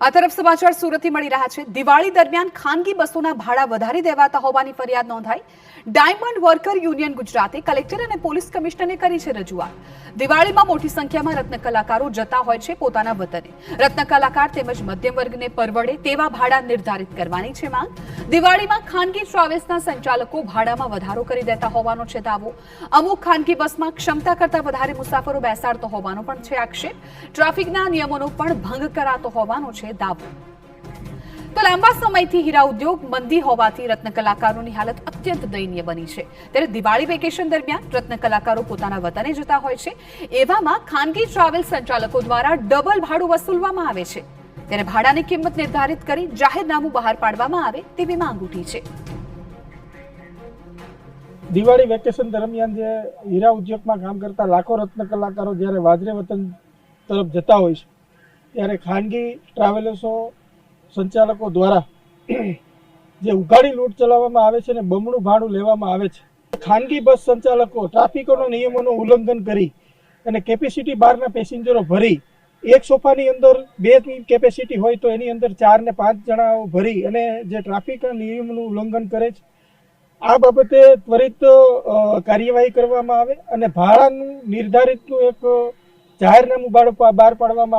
આ તરફ સમાચાર સુરતથી મળી રહ્યા છે। દિવાળી દરમિયાન ખાનગી બસોના ભાડા વધારી દેવાતા હોવાની ફરિયાદ નોંધાઈ। ડાયમંડ વર્કર યુનિયન ગુજરાતે કલેક્ટર અને પોલીસ કમિશનરને કરી છે રજૂઆત। દિવાળીમાં મોટી સંખ્યામાં રત્ન કલાકારો જતા હોય છે પોતાના વતને। રત્ન કલાકાર તેમજ મધ્યમ વર્ગને પરવડે તેવા ભાડા નિર્ધારિત કરવાની છે માંગ। દિવાળીમાં ખાનગી ટ્રાવેલ્સના સંચાલકો ભાડામાં વધારો કરી દેતા હોવાનો છે દાવો। અમુક ખાનગી બસમાં ક્ષમતા કરતા વધારે મુસાફરો બેસાડતો હોવાનો પણ છે આક્ષેપ। ટ્રાફિકના નિયમોનો પણ ભંગ કરાતો હોવાનો છે દાવો। તો લાંબા સમયથી હીરા ઉદ્યોગ મંદી હોવાથી રત્ન કલાકારોની હાલત અત્યંત દયનીય બની છે। ત્યારે દિવાળી વેકેશન દરમિયાન રત્ન કલાકારો પોતાના વતને જતા હોય છે। એવામાં ખાનગી ટ્રાવેલ સંચાલકો દ્વારા ડબલ ભાડું વસૂલવામાં આવે છે। ત્યારે ભાડાની કિંમત નિર્ધારિત કરી જાહેરનામું બહાર પાડવામાં આવે તેવી માંગ ઉઠી છે। દિવાળી વેકેશન દરમિયાન જે હીરા ઉદ્યોગમાં કામ કરતા લાખો રત્ન કલાકારો જ્યારે વાજરે વતન તરફ જતા હોય છે ત્યારે ખાનગી ટ્રાવેલર્સો સંચાલકો દ્વારા જે ઉઘાડી લૂંટ ચલાવવામાં આવે છે ને બમણું ભાડું લેવામાં આવે છે। ખાનગી બસ સંચાલકો ટ્રાફિકોના નિયમોનું ઉલ્લંઘન કરી અને કેપેસિટી બહારના પેસેન્જરો ભરી એક સોફાની અંદર 2 કેપેસિટી હોય તો એની અંદર 4 ને 5 જણાઓ ભરી અને જે ટ્રાફિકના નિયમોનું ઉલ્લંઘન કરે છે। આ બાબતે ત્વરિત કાર્યવાહી કરવામાં આવે અને ભાડાનું નિર્ધારિતનું એક જાહેરનામું બહાર પાડવામાં